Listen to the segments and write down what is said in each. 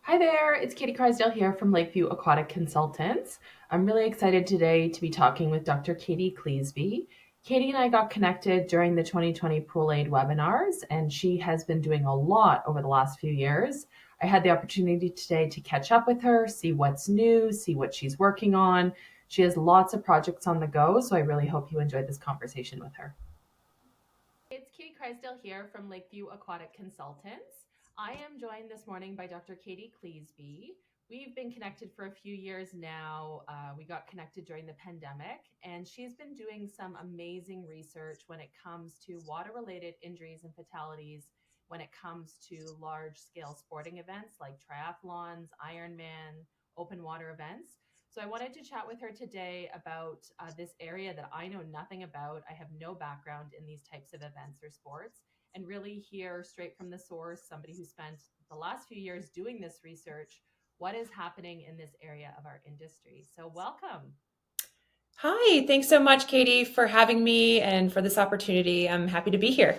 Hi there, it's Katie Cleasby here from Lakeview Aquatic Consultants. I'm really excited today to be talking with Dr. Katie Cleasby. Katie and I got connected during the 2020 Pool Aid webinars, and she has been doing a lot over the last few years. I had the opportunity today to catch up with her, see what's new, see what she's working on. She has lots of projects on the go, so I really hope you enjoyed this conversation with her. It's Katie Cleasby here from Lakeview Aquatic Consultants. I am joined this morning by Dr. Katie Cleasby. We've been connected for a few years now. We got connected during the pandemic, and she's been doing some amazing research when it comes to water-related injuries and fatalities when it comes to large-scale sporting events like triathlons, Ironman, open water events. So I wanted to chat with her today about this area that I know nothing about. I have no background in these types of events or sports, and really hear straight from the source, somebody who spent the last few years doing this research, what is happening in this area of our industry. So welcome. Hi, thanks so much, Katie, for having me and for this opportunity. I'm happy to be here.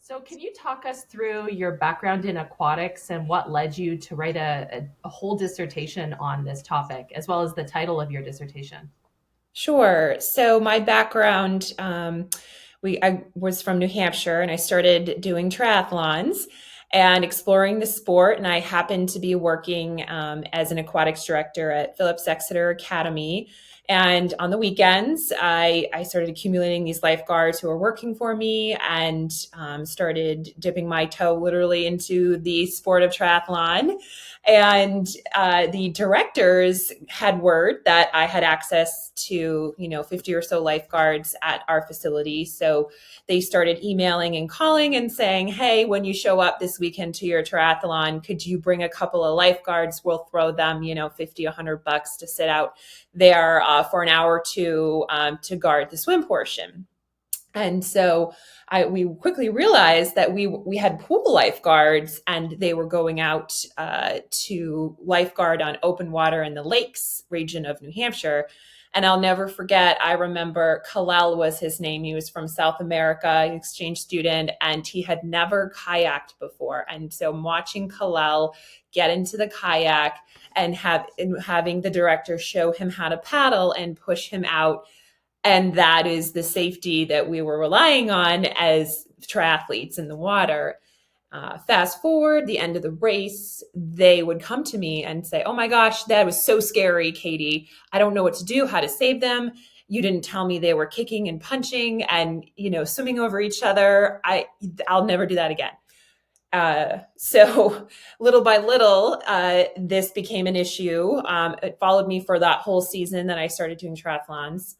So can you talk us through your background in aquatics and what led you to write a whole dissertation on this topic, as well as the title of your dissertation? Sure. So my background, I was from New Hampshire, and I started doing triathlons and exploring the sport. And I happened to be working as an aquatics director at Phillips Exeter Academy. And on the weekends, I started accumulating these lifeguards who were working for me, and started dipping my toe literally into the sport of triathlon. And the directors had word that I had access to, 50 or so lifeguards at our facility. So they started emailing and calling and saying, hey, when you show up this weekend to your triathlon, could you bring a couple of lifeguards? We'll throw them, 50, $100 to sit out there for an hour or two to guard the swim portion. And so we quickly realized that we had pool lifeguards, and they were going out to lifeguard on open water in the lakes region of New Hampshire. And I'll never forget, I remember Kalel was his name. He was from South America, an exchange student, and he had never kayaked before. And so I'm watching Kalel get into the kayak and having the director show him how to paddle and push him out, and that is the safety that we were relying on as triathletes in the water. Fast forward, the end of the race, they would come to me and say, oh my gosh, that was so scary, Katie. I don't know what to do, how to save them. You didn't tell me they were kicking and punching and, swimming over each other. I'll never do that again. So little by little, this became an issue. It followed me for that whole season that I started doing triathlons.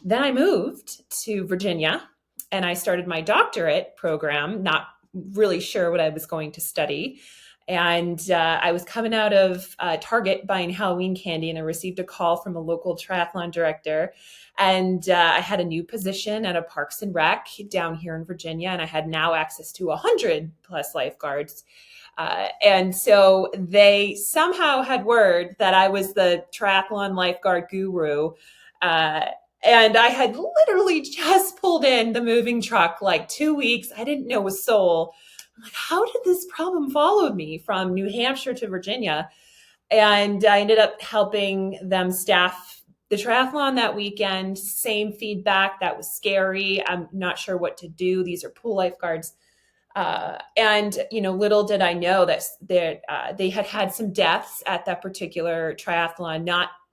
Then I moved to Virginia, and I started my doctorate program, not really sure what I was going to study. And I was coming out of Target buying Halloween candy, and I received a call from a local triathlon director. And I had a new position at a Parks and Rec down here in Virginia, and I had now access to 100 plus lifeguards. And so they somehow had word that I was the triathlon lifeguard guru. Uh, and I had literally just pulled in the moving truck like 2 weeks. I didn't know a soul. I'm like, how did this problem follow me from New Hampshire to Virginia? And I ended up helping them staff the triathlon that weekend. Same feedback. That was scary. I'm not sure what to do. These are pool lifeguards. And little did I know that they had had some deaths at that particular triathlon,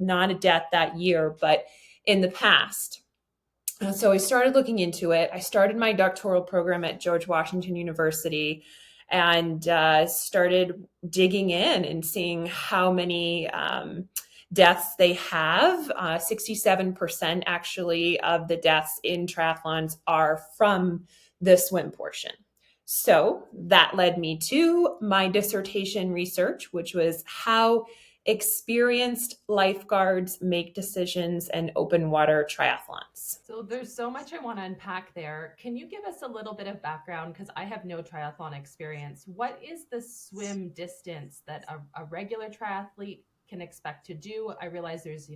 not a death that year, but in the past. So I started looking into it. I started my doctoral program at George Washington University, and started digging in and seeing how many deaths they have. 67% actually of the deaths in triathlons are from the swim portion. So that led me to my dissertation research, which was how experienced lifeguards make decisions in open water triathlons. So there's so much I want to unpack there. Can you give us a little bit of background? Because I have no triathlon experience. What is the swim distance that a regular triathlete can expect to do? I realize there's,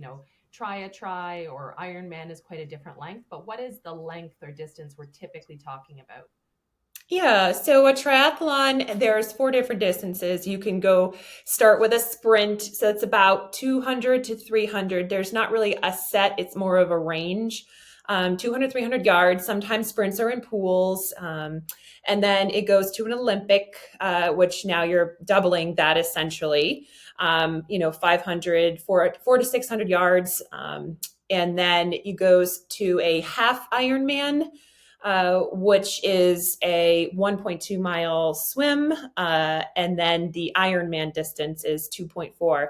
try or Ironman is quite a different length, but what is the length or distance we're typically talking about? Yeah, so a triathlon, there's four different distances. You can go start with a sprint, so it's about 200 to 300. There's not really a set, it's more of a range. 200, 300 yards. Sometimes sprints are in pools. And then it goes to an Olympic, which now you're doubling that essentially. 500, four to 600 yards. And then it goes to a half Ironman, which is a 1.2 mile swim. And then the Ironman distance is 2.4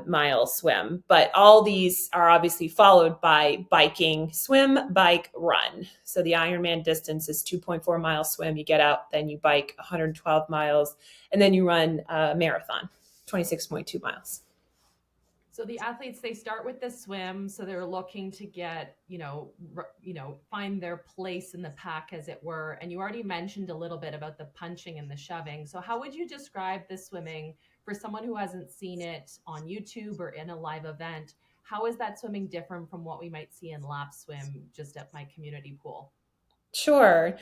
mile swim. But all these are obviously followed by biking, swim, bike, run. So the Ironman distance is 2.4 mile swim. You get out, then you bike 112 miles, and then you run a marathon, 26.2 miles. So the athletes, they start with the swim, so they're looking to get, find their place in the pack, as it were. And you already mentioned a little bit about the punching and the shoving. So how would you describe the swimming for someone who hasn't seen it on YouTube or in a live event? How is that swimming different from what we might see in lap swim just at my community pool? Sure.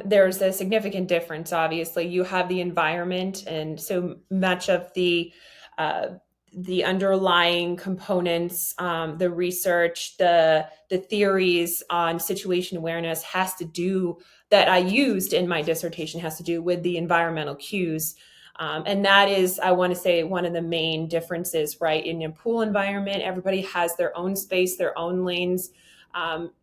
There's a significant difference, obviously. You have the environment, and so much of uh, the underlying components, the research, the theories on situation awareness has to do that I used in my dissertation has to do with the environmental cues. And that is, I want to say, one of the main differences, right? In a pool environment, everybody has their own space, their own lanes.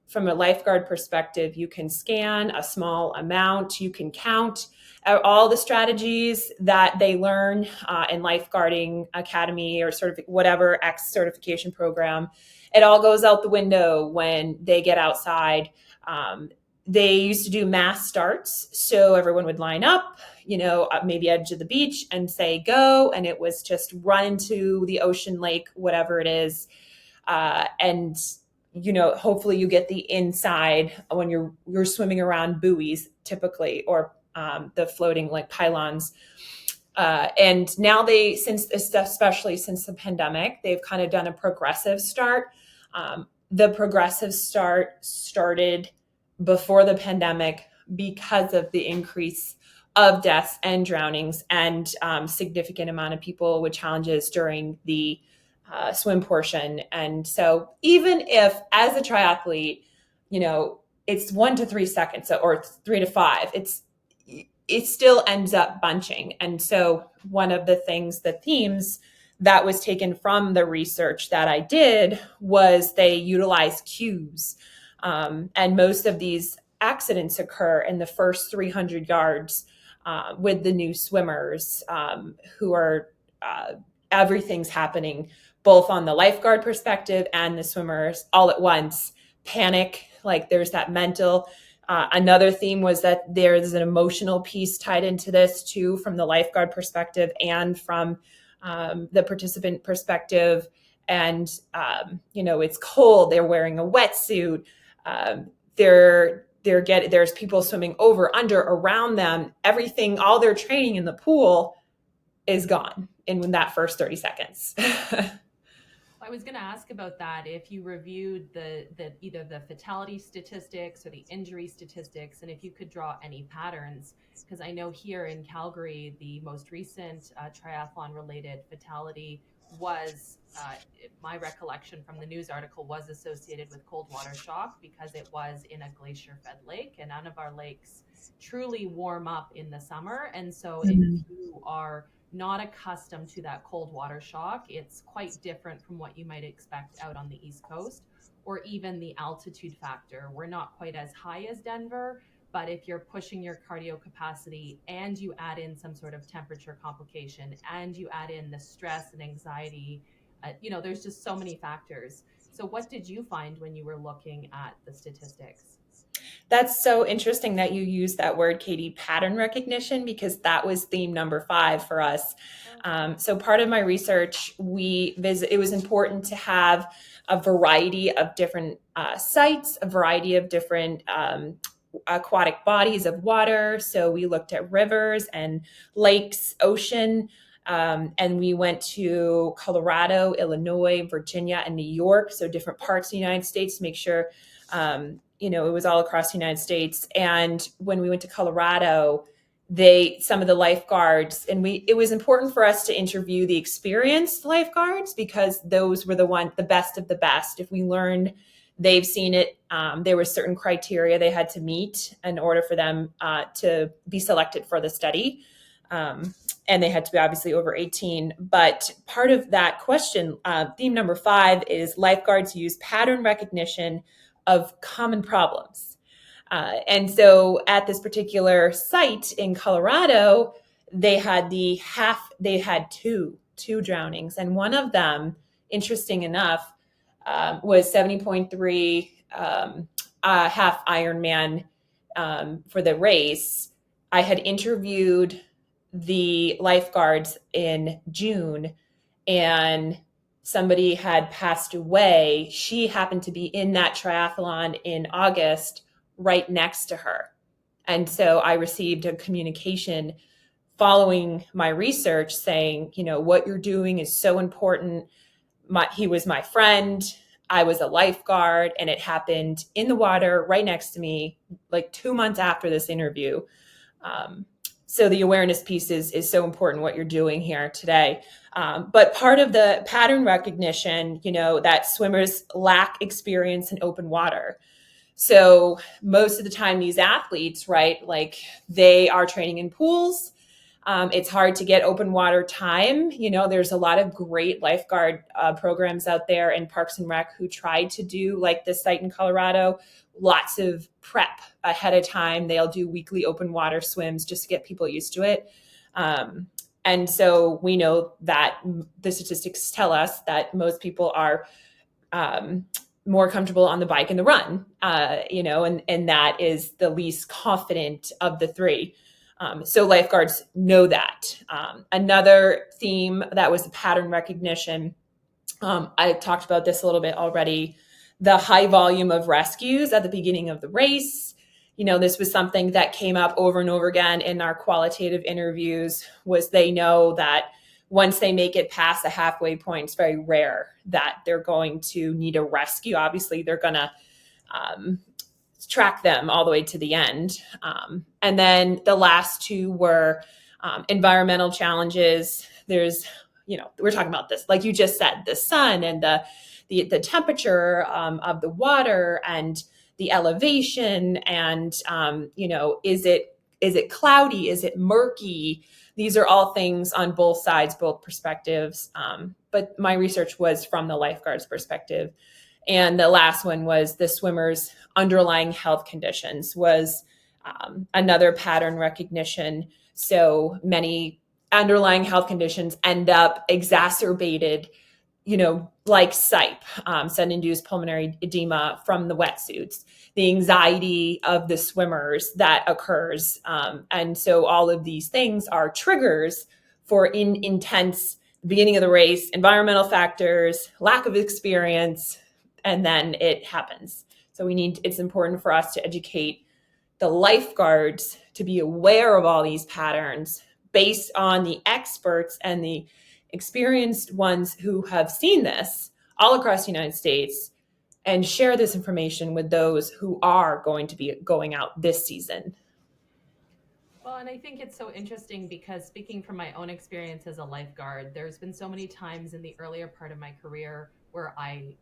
From a lifeguard perspective, you can scan a small amount, you can count all the strategies that they learn in lifeguarding academy or sort of whatever X certification program. It all goes out the window when they get outside. They used to do mass starts, so everyone would line up, maybe edge of the beach and say go, and it was just run into the ocean, lake, whatever it is, and hopefully you get the inside when you're swimming around buoys typically, or the floating like pylons. And now especially since the pandemic, they've kind of done a progressive start. The progressive start started before the pandemic because of the increase of deaths and drownings and significant amount of people with challenges during the swim portion. And so even if as a triathlete, it's 1 to 3 seconds or 3 to 5, it still ends up bunching. And so one of the themes that was taken from the research that I did was they utilize cues. And most of these accidents occur in the first 300 yards with the new swimmers who are, everything's happening both on the lifeguard perspective and the swimmers all at once. Panic, like there's that mental. Another theme was that there's an emotional piece tied into this too, from the lifeguard perspective and from the participant perspective. And, it's cold, they're wearing a wetsuit. There's people swimming over, under, around them. Everything, all their training in the pool is gone in that first 30 seconds. I was going to ask about that. If you reviewed the either the fatality statistics or the injury statistics, and if you could draw any patterns, because I know here in Calgary, the most recent triathlon-related fatality was, my recollection from the news article, was associated with cold water shock because it was in a glacier-fed lake, and none of our lakes truly warm up in the summer. And so if you are not accustomed to that cold water shock, it's quite different from what you might expect out on the East Coast, or even the altitude factor. We're not quite as high as Denver, but if you're pushing your cardio capacity and you add in some sort of temperature complication and you add in the stress and anxiety, there's just so many factors. So what did you find when you were looking at the statistics? That's so interesting that you use that word, Katie, pattern recognition, because that was theme number 5 for us. So part of my research, it was important to have a variety of different sites, a variety of different aquatic bodies of water. So we looked at rivers and lakes, ocean, and we went to Colorado, Illinois, Virginia, and New York. So different parts of the United States to make sure It was all across the United States. And when we went to Colorado, some of the lifeguards, and it was important for us to interview the experienced lifeguards because those were the best of the best. If we learned they've seen it, there were certain criteria they had to meet in order for them to be selected for the study. And they had to be obviously over 18. But part of that question, theme number 5, is lifeguards use pattern recognition of common problems. And so at this particular site in Colorado, they had two drownings. And one of them, interesting enough, was 70.3 half Ironman for the race. I had interviewed the lifeguards in June, and somebody had passed away. She happened to be in that triathlon in August right next to her. And so I received a communication following my research saying, what you're doing is so important. He was my friend. I was a lifeguard, and it happened in the water right next to me, like 2 months after this interview. So the awareness piece is so important, what you're doing here today. But part of the pattern recognition, that swimmers lack experience in open water. So most of the time, these athletes, right, like they are training in pools. It's hard to get open water time. There's a lot of great lifeguard programs out there in Parks and Rec who try to do like this site in Colorado. Lots of prep ahead of time. They'll do weekly open water swims just to get people used to it. And so we know that the statistics tell us that most people are more comfortable on the bike and the run, and that is the least confident of the three. So lifeguards know that. Another theme that was the pattern recognition. I talked about this a little bit already. The high volume of rescues at the beginning of the race. This was something that came up over and over again in our qualitative interviews, was they know that once they make it past the halfway point, it's very rare that they're going to need a rescue. Obviously, they're going to track them all the way to the end. And then the last two were environmental challenges. There's, we're talking about this, like you just said, the sun and the temperature of the water and the elevation and, is it cloudy? Is it murky? These are all things on both sides, both perspectives. But my research was from the lifeguard's perspective. And the last one was the swimmer's underlying health conditions was another pattern recognition. So many underlying health conditions end up exacerbated, like SIPE, sudden-induced pulmonary edema from the wetsuits, the anxiety of the swimmers that occurs. And so all of these things are triggers for intense beginning of the race, environmental factors, lack of experience, and then it happens. So it's important for us to educate the lifeguards to be aware of all these patterns based on the experts and the experienced ones who have seen this all across the United States, and share this information with those who are going to be going out this season. Well, and I think it's so interesting because speaking from my own experience as a lifeguard, there's been so many times in the earlier part of my career where I,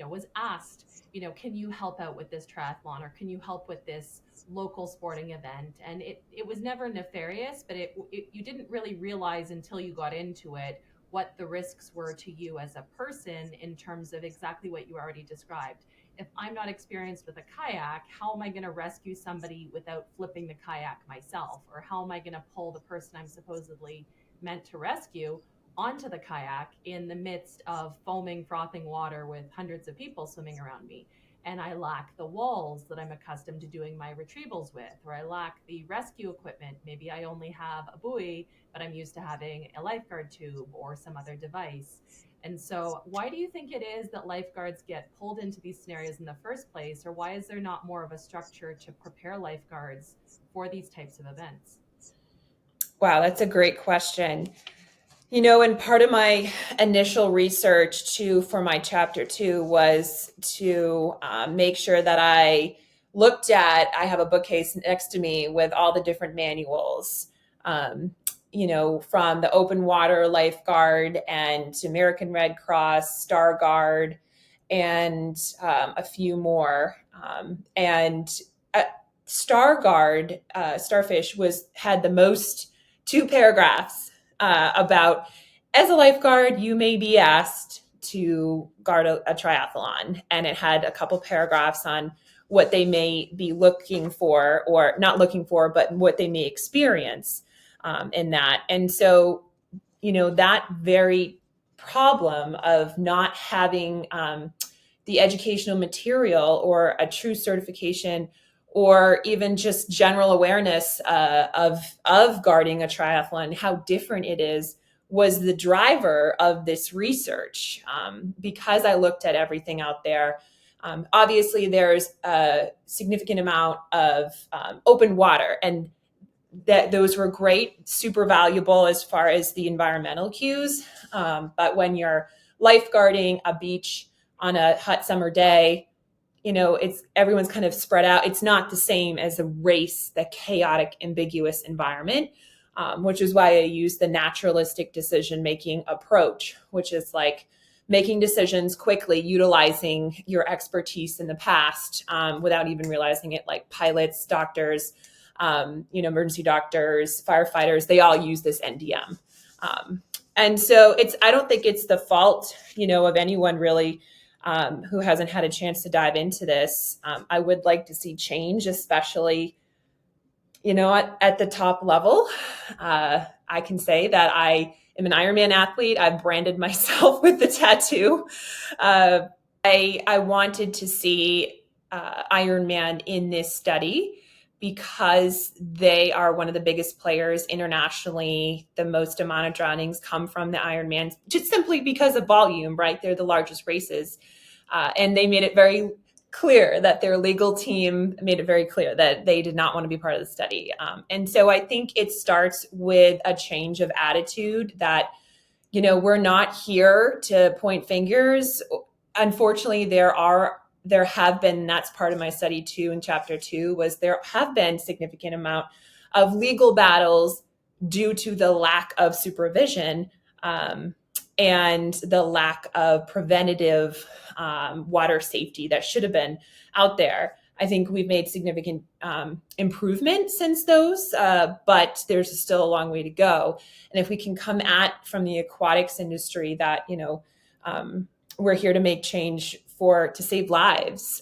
was asked, can you help out with this triathlon or can you help with this local sporting event? And it was never nefarious, but you didn't really realize until you got into it what the risks were to you as a person in terms of exactly what you already described. If I'm not experienced with a kayak, how am I going to rescue somebody without flipping the kayak myself? Or how am I going to pull the person I'm supposedly meant to rescue onto the kayak in the midst of foaming, frothing water with hundreds of people swimming around me? And I lack the walls that I'm accustomed to doing my retrievals with, or I lack the rescue equipment. Maybe I only have a buoy, but I'm used to having a lifeguard tube or some other device. And so why do you think it is that lifeguards get pulled into these scenarios in the first place? Or why is there not more of a structure to prepare lifeguards for these types of events? Wow, that's a great question. And part of my initial research too for my chapter 2 was to make sure that I have a bookcase next to me with all the different manuals, from the open water lifeguard and American Red Cross, StarGuard, and a few more. And StarGuard, Starfish had the most, 2 paragraphs about, as a lifeguard, you may be asked to guard a triathlon. And it had a couple paragraphs on what they may be looking for, or not looking for, but what they may experience in that. And so, that very problem of not having the educational material or a true certification, or even just general awareness of guarding a triathlon, how different it is, was the driver of this research. Because I looked at everything out there, obviously there's a significant amount of open water, and that those were great, super valuable as far as the environmental cues. But when you're lifeguarding a beach on a hot summer day, everyone's kind of spread out. It's not the same as a race, the chaotic, ambiguous environment, which is why I use the naturalistic decision-making approach, which is like making decisions quickly, utilizing your expertise in the past without even realizing it, like pilots, doctors, emergency doctors, firefighters, they all use this NDM. And so I don't think it's the fault, of anyone really who hasn't had a chance to dive into this. I would like to see change, especially, at the top level. I can say that I am an Ironman athlete. I've branded myself with the tattoo. I wanted to see Ironman in this study because they are one of the biggest players internationally. The most amount of drownings come from the Ironmans, just simply because of volume, right? They're the largest races. And they made it very clear that their legal team made it very clear that they did not want to be part of the study. And so I think it starts with a change of attitude that, we're not here to point fingers. Unfortunately, there have been, that's part of my study too, in chapter 2, was there have been significant amount of legal battles due to the lack of supervision and the lack of preventative water safety that should have been out there. I think we've made significant improvement since those, but there's still a long way to go. And if we can come at from the aquatics industry that, we're here to make change to save lives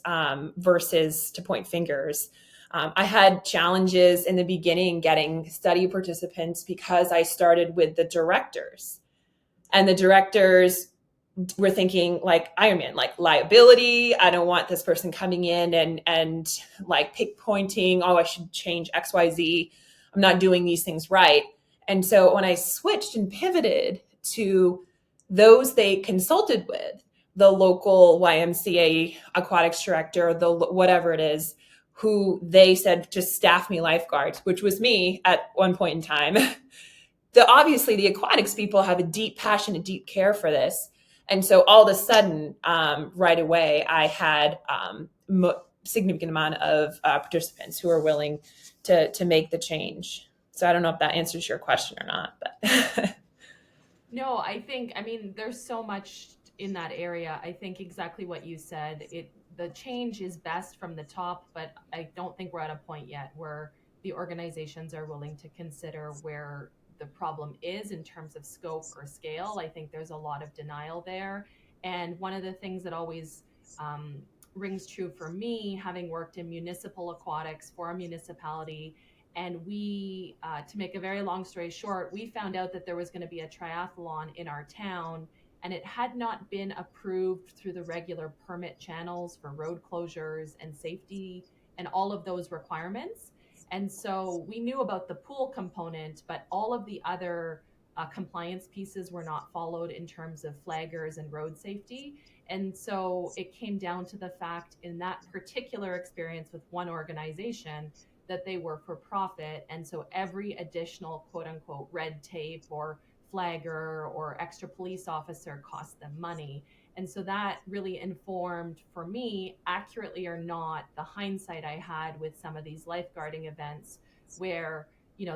versus to point fingers. I had challenges in the beginning getting study participants because I started with the directors, and the directors were thinking like Ironman, like liability. I don't want this person coming in and like pointing, oh, I should change XYZ. I'm not doing these things right. And so when I switched and pivoted to those they consulted with, the local YMCA aquatics director, the whatever it is, who they said just staff me lifeguards, which was me at one point in time. Obviously the aquatics people have a deep passion, a deep care for this. And so all of a sudden, right away, I had significant amount of participants who are willing to make the change. So I don't know if that answers your question or not, but. No, I mean, there's so much in that area. I think exactly what you said. The change is best from the top, but I don't think we're at a point yet where the organizations are willing to consider where the problem is in terms of scope or scale. I think there's a lot of denial there. And one of the things that always rings true for me, having worked in municipal aquatics for a municipality, and we, to make a very long story short, we found out that there was going to be a triathlon in our town, and it had not been approved through the regular permit channels for road closures and safety and all of those requirements. And so we knew about the pool component, but all of the other compliance pieces were not followed in terms of flaggers and road safety. And so it came down to the fact in that particular experience with one organization that they were for profit. And so every additional quote unquote red tape or flagger or extra police officer cost them money. And so that really informed for me, accurately or not, the hindsight I had with some of these lifeguarding events where,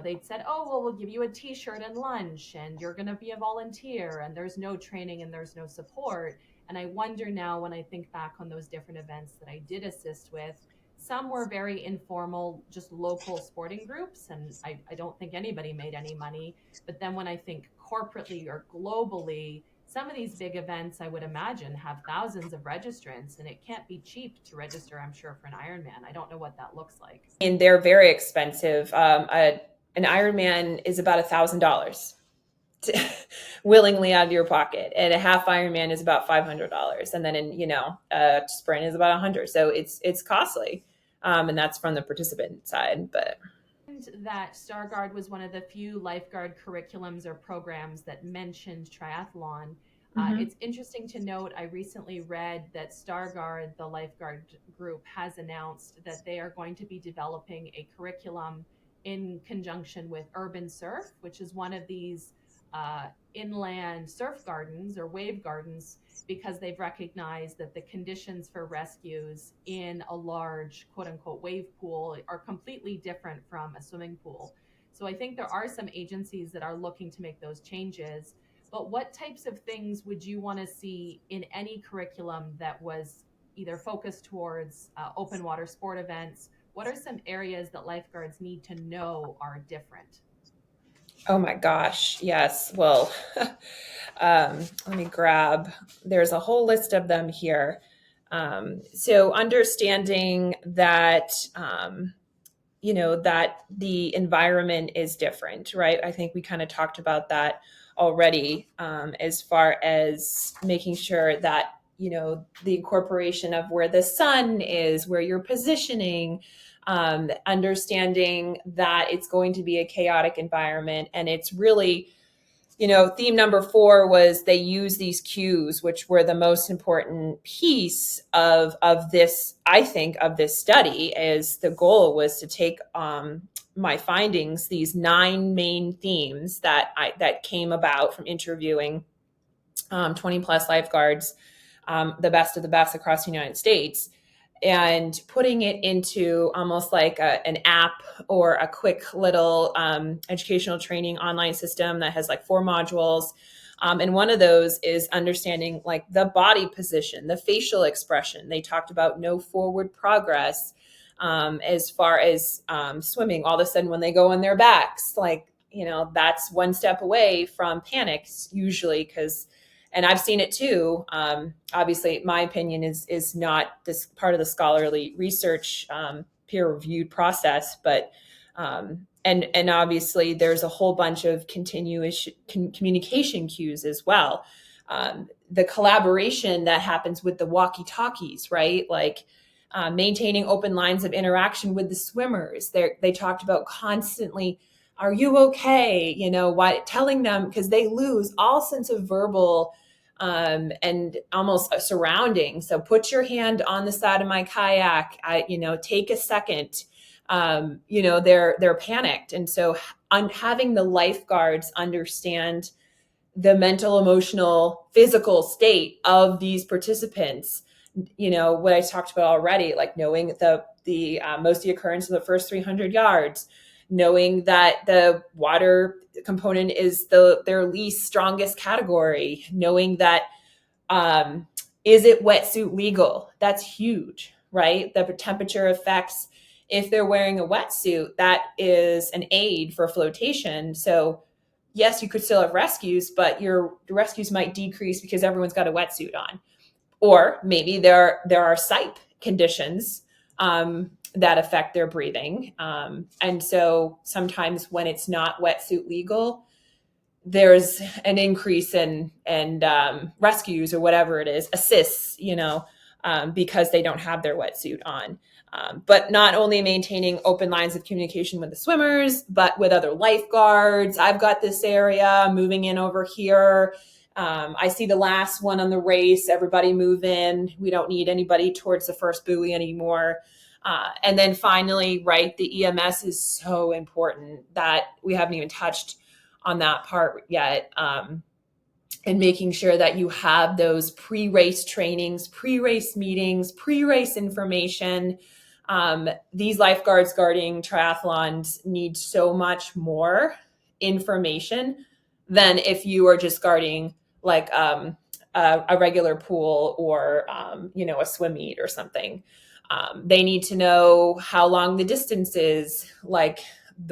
they'd said, oh, well, we'll give you a t-shirt and lunch and you're going to be a volunteer, and there's no training and there's no support. And I wonder now, when I think back on those different events that I did assist with, some were very informal, just local sporting groups, and I don't think anybody made any money. But then when I think corporately or globally, some of these big events, I would imagine, have thousands of registrants, and it can't be cheap to register, I'm sure, for an Ironman. I don't know what that looks like. And they're very expensive. An Ironman is about $1,000 willingly out of your pocket, and a half Ironman is about $500, and then a sprint is about $100. So it's costly, and that's from the participant side. But that StarGuard was one of the few lifeguard curriculums or programs that mentioned triathlon. It's interesting to note, I recently read that StarGuard, the lifeguard group, has announced that they are going to be developing a curriculum in conjunction with URBNSURF, which is one of these inland surf gardens or wave gardens, because they've recognized that the conditions for rescues in a large quote unquote wave pool are completely different from a swimming pool. So I think there are some agencies that are looking to make those changes. But what types of things would you want to see in any curriculum that was either focused towards open water sport events? What are some areas that lifeguards need to know are different? oh my gosh, yes. Well, let me grab, there's a whole list of them here. So understanding that, that the environment is different, right? I think we kind of talked about that already, as far as making sure that, the incorporation of where the sun is, where you're positioning, understanding that it's going to be a chaotic environment. And it's really, theme number 4 was they use these cues, which were the most important piece of this, I think, of this study. Is the goal was to take my findings, these 9 main themes that came about from interviewing 20 plus lifeguards, the best of the best across the United States, and putting it into almost like an app or a quick little educational training online system that has like 4 modules. And one of those is understanding like the body position, the facial expression. They talked about no forward progress as far as swimming. All of a sudden when they go on their backs, like, that's one step away from panics usually, because and I've seen it too. Obviously, my opinion is not this part of the scholarly research peer-reviewed process, but and obviously there's a whole bunch of continuous communication cues as well. The collaboration that happens with the walkie-talkies, right? Like maintaining open lines of interaction with the swimmers. They talked about constantly, are you okay? Why telling them, because they lose all sense of verbal and almost surrounding. So put your hand on the side of my kayak. Take a second. They're panicked. And so having the lifeguards understand the mental, emotional, physical state of these participants, what I talked about already, like knowing the most of the occurrence in the first 300 yards, knowing that the water component is their least strongest category, knowing that is it wetsuit legal? That's huge, right? The temperature effects. If they're wearing a wetsuit, that is an aid for flotation. So yes, you could still have rescues, but the rescues might decrease because everyone's got a wetsuit on. Or maybe there are SIPE conditions that affect their breathing. And so sometimes when it's not wetsuit legal, there's an increase in rescues or whatever it is, assists, because they don't have their wetsuit on. But not only maintaining open lines of communication with the swimmers, but with other lifeguards. I've got this area, moving in over here. I see the last one on the race. Everybody move in. We don't need anybody towards the first buoy anymore. And then finally, right, the EMS is so important that we haven't even touched on that part yet. And making sure that you have those pre-race trainings, pre-race meetings, pre-race information. These lifeguards guarding triathlons need so much more information than if you are just guarding like a regular pool or a swim meet or something. They need to know how long the distance is. Like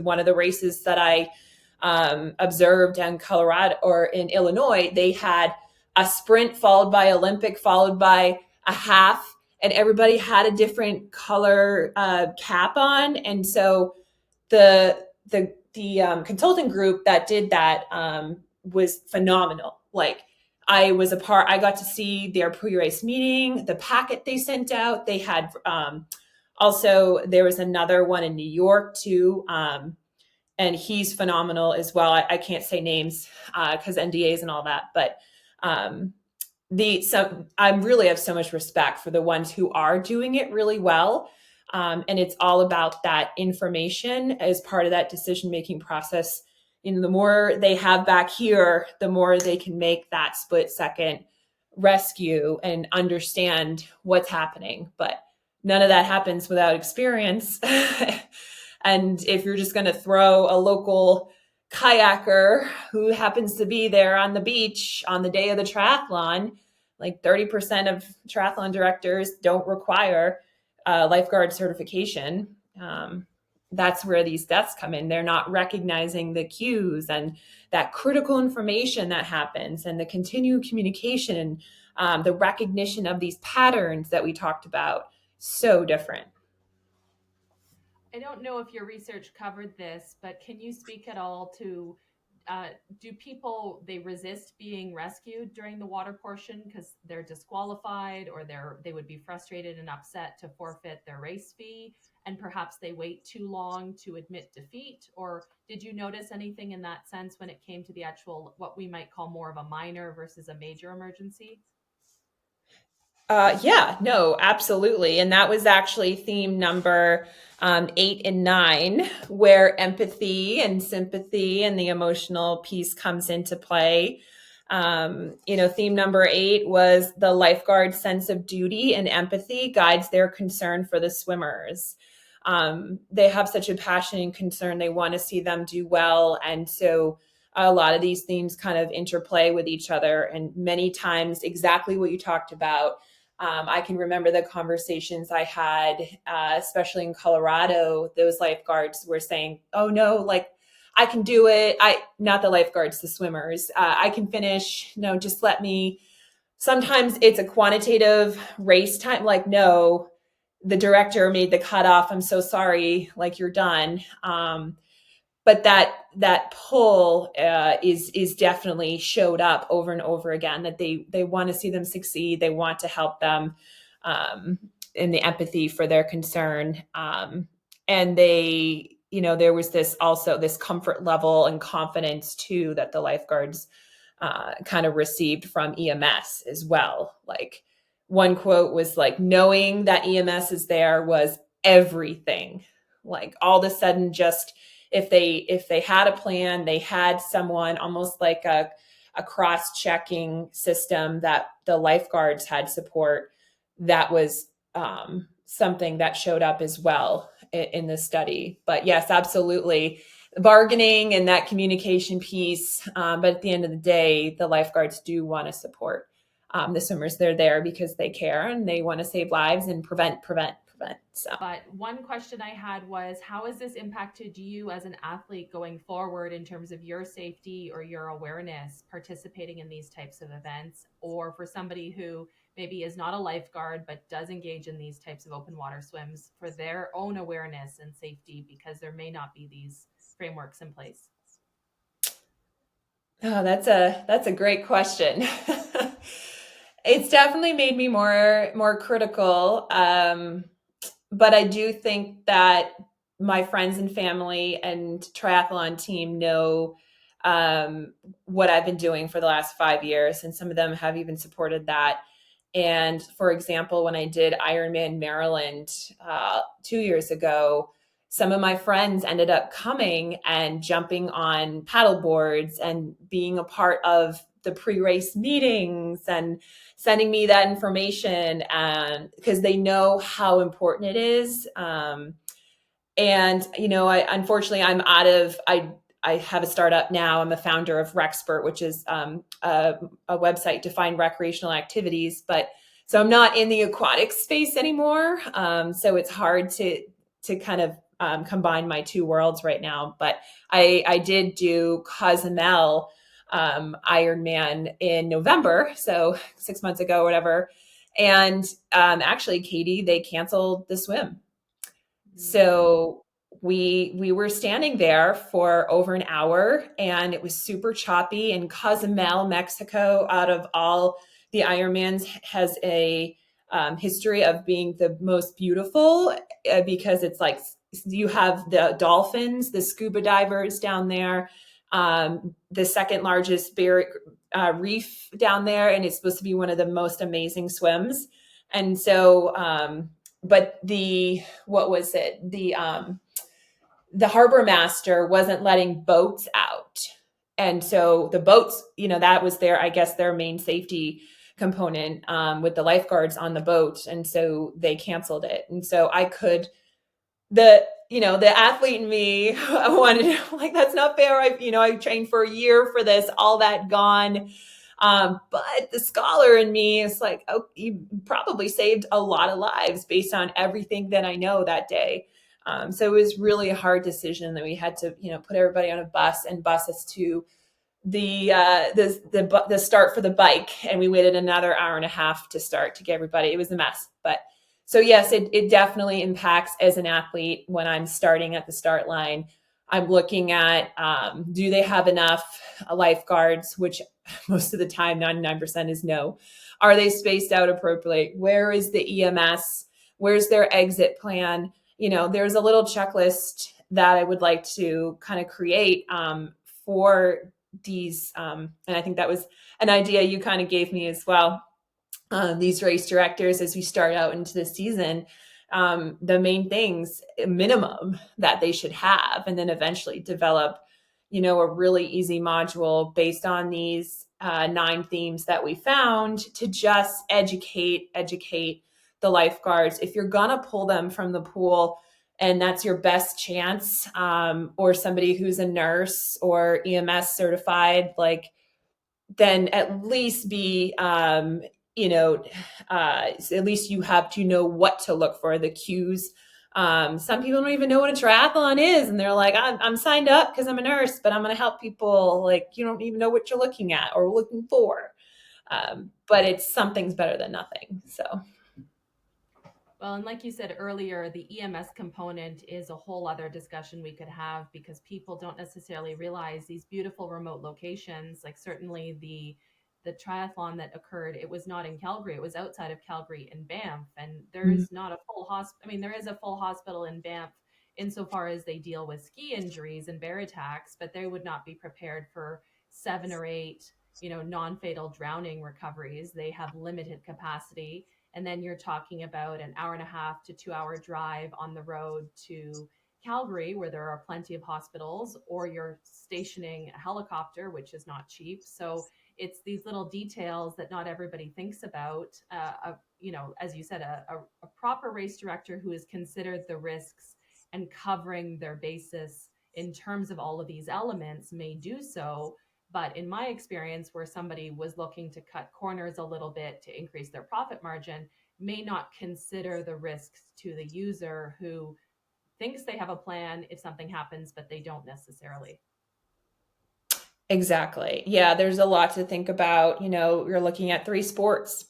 one of the races that I observed in Colorado or in Illinois, they had a sprint followed by Olympic followed by a half, and everybody had a different color cap on. And so the consulting group that did that was phenomenal. Like I got to see their pre-race meeting, the packet they sent out. They had also, there was another one in New York too. And he's phenomenal as well. I can't say names because NDAs and all that, but I really have so much respect for the ones who are doing it really well. And it's all about that information as part of that decision-making process. The more they have back here, the more they can make that split-second rescue and understand what's happening. But none of that happens without experience. And if you're just going to throw a local kayaker who happens to be there on the beach on the day of the triathlon, like 30% of triathlon directors don't require lifeguard certification. That's where these deaths come in. They're not recognizing the cues and that critical information that happens and the continued communication and the recognition of these patterns that we talked about. So different. I don't know if your research covered this, but can you speak at all to do people they resist being rescued during the water portion because they're disqualified or they would be frustrated and upset to forfeit their race fee, and perhaps they wait too long to admit defeat? Or did you notice anything in that sense when it came to the actual what we might call more of a minor versus a major emergency? Yeah, no, absolutely. And that was actually theme number 8 and 9, where empathy and sympathy and the emotional piece comes into play. Theme number 8 was the lifeguard sense of duty and empathy guides their concern for the swimmers. They have such a passion and concern. They want to see them do well. And so a lot of these themes kind of interplay with each other. And many times, exactly what you talked about. I can remember the conversations I had, especially in Colorado. Those lifeguards were saying, "Oh no, like I can do it. Not the lifeguards, the swimmers. I can finish. No, just let me." Sometimes it's a quantitative race time. Like, no, the director made the cutoff. I'm so sorry. Like, you're done. But that pull is definitely showed up over and over again, that they want to see them succeed. They want to help them, in the empathy for their concern. And there was this comfort level and confidence too that the lifeguards kind of received from EMS as well. Like one quote was like, knowing that EMS is there was everything. Like all of a sudden, just if they had a plan, they had someone, almost like a cross-checking system that the lifeguards had support. That was something that showed up as well in the study. But yes, absolutely, bargaining and that communication piece. But at the end of the day, the lifeguards do want to support the swimmers. They're there because they care and they want to save lives and prevent. So. But one question I had was, how has this impacted you as an athlete going forward in terms of your safety or your awareness participating in these types of events? Or for somebody who maybe is not a lifeguard but does engage in these types of open water swims, for their own awareness and safety, because there may not be these frameworks in place? Oh, that's a great question. It's definitely made me more critical. But I do think that my friends and family and triathlon team know what I've been doing for the last 5 years, and some of them have even supported that. And for example, when I did Ironman Maryland 2 years ago, some of my friends ended up coming and jumping on paddle boards and being a part of the pre-race meetings and sending me that information, and because they know how important it is. And unfortunately, I have a startup now. I'm a founder of Rexpert, which is a website to find recreational activities. But so I'm not in the aquatic space anymore. So it's hard to kind of combine my two worlds right now. But I did do Cozumel Ironman in November, so 6 months ago, or whatever. And actually, Katie, they canceled the swim. So we were standing there for over an hour, and it was super choppy. And Cozumel, Mexico, out of all the Ironmans, has a history of being the most beautiful, because it's like you have the dolphins, the scuba divers down there, the second largest reef down there, and it's supposed to be one of the most amazing swims. And so but what was it? The harbor master wasn't letting boats out. And so the boats, that was I guess their main safety component, with the lifeguards on the boat. And so they canceled it. And so the athlete in me, I wanted, like, that's not fair. I trained for a year for this, all that gone. But the scholar in me is like, oh, you probably saved a lot of lives based on everything that I know that day. So it was really a hard decision that we had to, put everybody on a bus and bus us to the start for the bike. And we waited another hour and a half to start to get everybody. It was a mess. But so yes, it definitely impacts as an athlete when I'm starting at the start line. I'm looking at, do they have enough lifeguards, which most of the time, 99% is no. Are they spaced out appropriately? Where is the EMS? Where's their exit plan? There's a little checklist that I would like to kind of create for these. And I think that was an idea you kind of gave me as well. These race directors, as we start out into the season, the main things, minimum, that they should have, and then eventually develop, a really easy module based on these 9 themes that we found, to just educate the lifeguards. If you're gonna pull them from the pool, and that's your best chance, or somebody who's a nurse or EMS certified, then at least be, at least you have to know what to look for, the cues. Some people don't even know what a triathlon is, and they're like, I'm signed up because I'm a nurse, but I'm going to help people. Like, you don't even know what you're looking at or looking for. But something's better than nothing. So. Well, and like you said earlier, the EMS component is a whole other discussion we could have, because people don't necessarily realize these beautiful remote locations. Like, certainly the triathlon that occurred, it was not in Calgary, it was outside of Calgary in Banff, and there's not a full hospital. I mean, there is a full hospital in Banff insofar as they deal with ski injuries and bear attacks, but they would not be prepared for 7 or 8 non-fatal drowning recoveries. They have limited capacity. And then you're talking about an hour and a half to 2 hour drive on the road to Calgary, where there are plenty of hospitals, or you're stationing a helicopter, which is not cheap. So it's these little details that not everybody thinks about. As you said, a proper race director who has considered the risks and covering their basis in terms of all of these elements may do so. But in my experience, where somebody was looking to cut corners a little bit to increase their profit margin, may not consider the risks to the user, who thinks they have a plan if something happens, but they don't necessarily. Exactly. Yeah, there's a lot to think about. You're looking at 3 sports,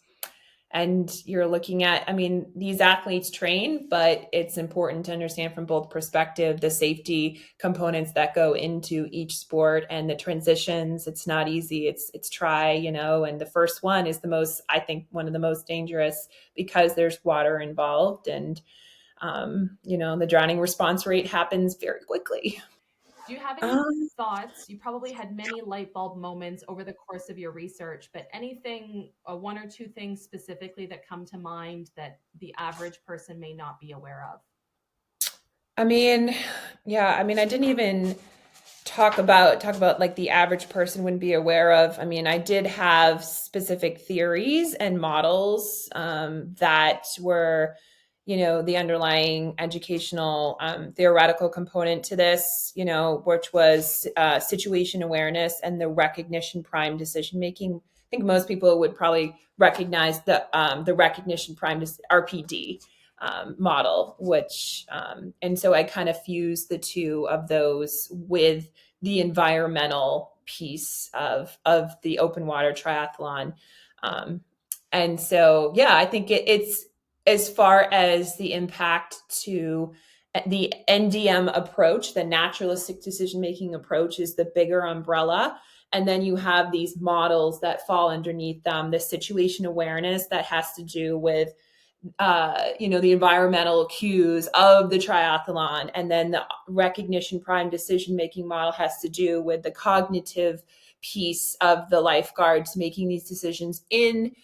and you're looking at, these athletes train, but it's important to understand from both perspective the safety components that go into each sport and the transitions. It's not easy. It's and the first one is I think one of the most dangerous, because there's water involved, and the drowning response rate happens very quickly. Do you have any thoughts? You probably had many light bulb moments over the course of your research, but anything, 1 or 2 things specifically that come to mind that the average person may not be aware of? I mean, yeah, I mean, I didn't even talk about like the average person wouldn't be aware of. I mean, I did have specific theories and models that were, the underlying educational theoretical component to this, which was situation awareness and the recognition prime decision making. I think most people would probably recognize the recognition prime RPD model, which and so I kind of fused the two of those with the environmental piece of the open water triathlon. Um, and so, yeah, I think it's as far as the impact to the NDM approach, the naturalistic decision making approach, is the bigger umbrella. And then you have these models that fall underneath them, the situation awareness that has to do with the environmental cues of the triathlon. And then the recognition prime decision making model has to do with the cognitive piece of the lifeguards making these decisions in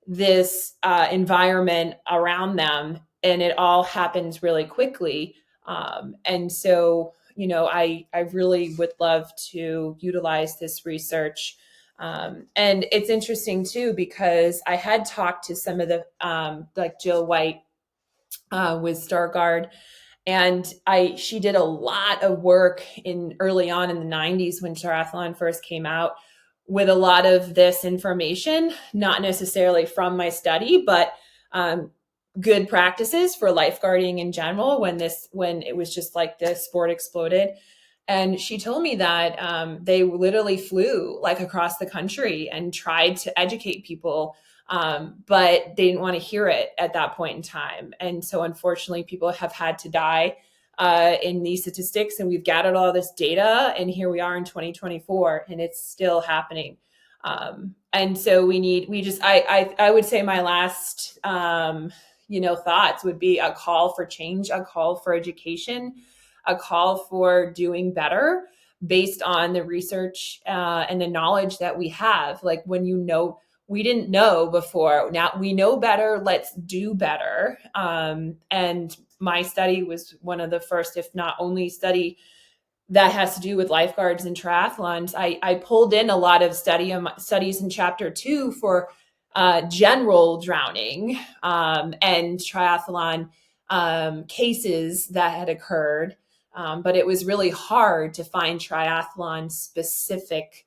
this environment around them. And it all happens really quickly. And so, I really would love to utilize this research. And it's interesting too, because I had talked to some of the, like Jill White with StarGuard, and she did a lot of work in early on in the 90s when triathlon first came out with a lot of this information, not necessarily from my study, but good practices for lifeguarding in general when it was just like the sport exploded. And she told me that they literally flew like across the country and tried to educate people, but they didn't want to hear it at that point in time. And so, unfortunately, people have had to die in these statistics, and we've gathered all this data, and here we are in 2024, and it's still happening. And so I would say my last, thoughts would be a call for change, a call for education, a call for doing better based on the research and the knowledge that we have. Like we didn't know before, now we know better, let's do better. And my study was one of the first, if not only study that has to do with lifeguards and triathlons. I pulled in a lot of studies in chapter 2 for general drowning and triathlon cases that had occurred. But it was really hard to find triathlon specific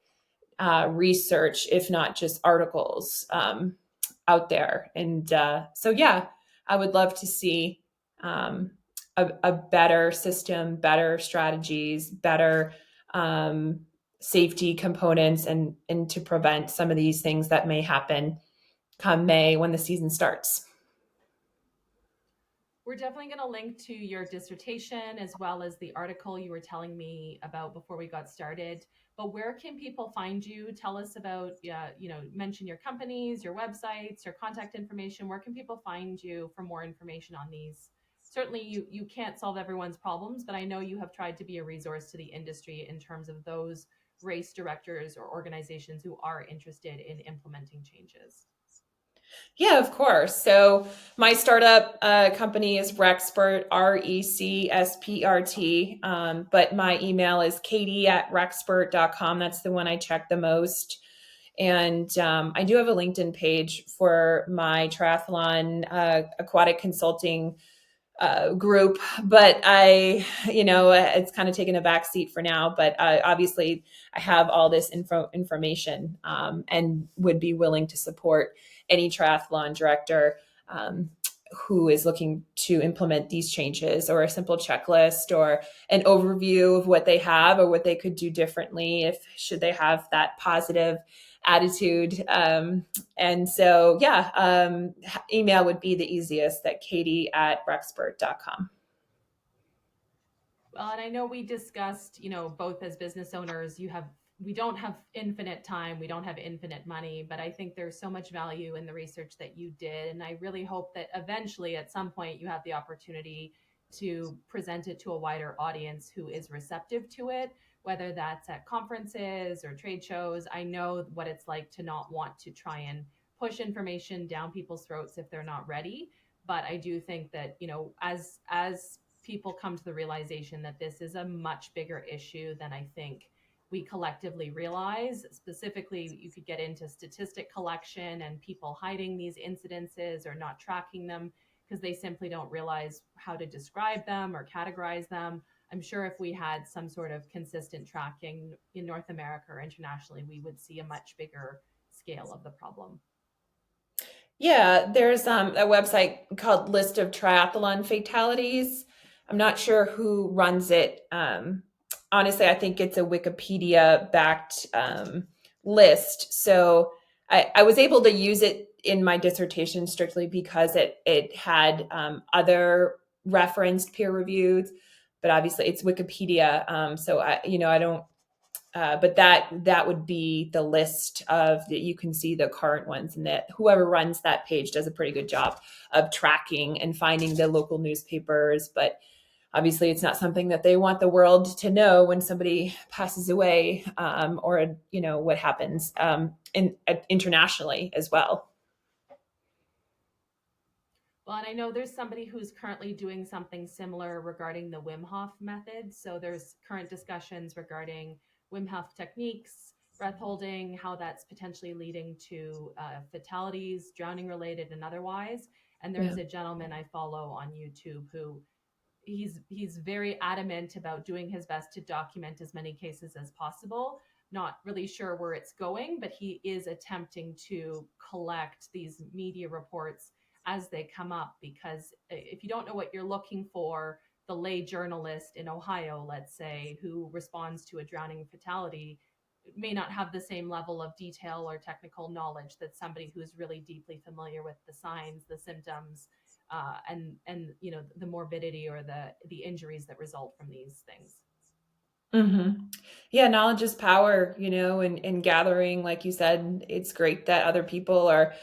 research, if not just articles out there. And so, yeah, I would love to see a better system, better strategies, better safety components, and to prevent some of these things that may happen come May when the season starts. We're definitely going to link to your dissertation as well as the article you were telling me about before we got started. But where can people find you? Tell us about, mention your companies, your websites, your contact information. Where can people find you for more information on these? Certainly, you can't solve everyone's problems, but I know you have tried to be a resource to the industry in terms of those race directors or organizations who are interested in implementing changes. Yeah, of course. So my startup company is Rexpert, RECSPRT. But my email is katie@rexpert.com. That's the one I check the most. And I do have a LinkedIn page for my triathlon aquatic consulting group, but it's kind of taken a back seat for now. But obviously, I have all this information and would be willing to support any triathlon director who is looking to implement these changes, or a simple checklist, or an overview of what they have or what they could do differently if should they have that positive attitude. And so, yeah, email would be the easiest, at katie@rexpert.com. Well, and I know we discussed, both as business owners, we don't have infinite time, we don't have infinite money, but I think there's so much value in the research that you did. And I really hope that eventually at some point you have the opportunity to present it to a wider audience who is receptive to it, whether that's at conferences or trade shows. I know what it's like to not want to try and push information down people's throats if they're not ready. But I do think that, as people come to the realization that this is a much bigger issue than I think we collectively realize. Specifically, you could get into statistic collection and people hiding these incidences or not tracking them because they simply don't realize how to describe them or categorize them. I'm sure if we had some sort of consistent tracking in North America or internationally, we would see a much bigger scale of the problem. Yeah, there's a website called List of Triathlon Fatalities. I'm not sure who runs it. Honestly, I think it's a Wikipedia backed list. So I was able to use it in my dissertation strictly because it had other referenced peer reviews, but obviously it's Wikipedia. So I don't. But that would be the list of that. You can see the current ones, and that whoever runs that page does a pretty good job of tracking and finding the local newspapers. But obviously, it's not something that they want the world to know when somebody passes away, or what happens internationally as well. Well, and I know there's somebody who's currently doing something similar regarding the Wim Hof method. So there's current discussions regarding Wim Hof techniques, breath holding, how that's potentially leading to fatalities, drowning related and otherwise. And Yeah. there's a gentleman I follow on YouTube who he's very adamant about doing his best to document as many cases as possible. Not really sure where it's going, but he is attempting to collect these media reports as they come up, because if you don't know what you're looking for, the lay journalist in Ohio, let's say, who responds to a drowning fatality may not have the same level of detail or technical knowledge that somebody who's really deeply familiar with the signs, the symptoms, and the morbidity or the injuries that result from these things. Mm-hmm. Yeah, knowledge is power, and gathering, like you said, it's great that other people are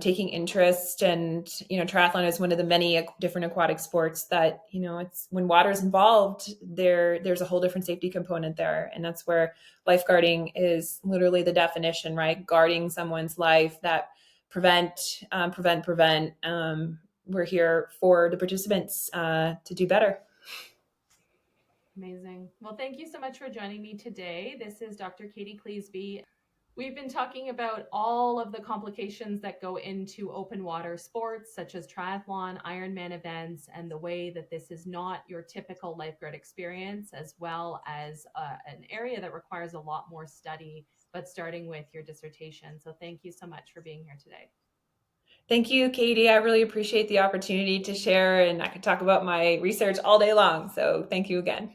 taking interest. And, triathlon is one of the many different aquatic sports that, it's when water is involved, there's a whole different safety component there. And that's where lifeguarding is literally the definition, right? Guarding someone's life, that prevent. We're here for the participants to do better. Amazing. Well, thank you so much for joining me today. This is Dr. Katie Cleasby. We've been talking about all of the complications that go into open water sports, such as triathlon, Ironman events, and the way that this is not your typical lifeguard experience, as well as an area that requires a lot more study, but starting with your dissertation. So thank you so much for being here today. Thank you, Katie. I really appreciate the opportunity to share, and I could talk about my research all day long. So thank you again.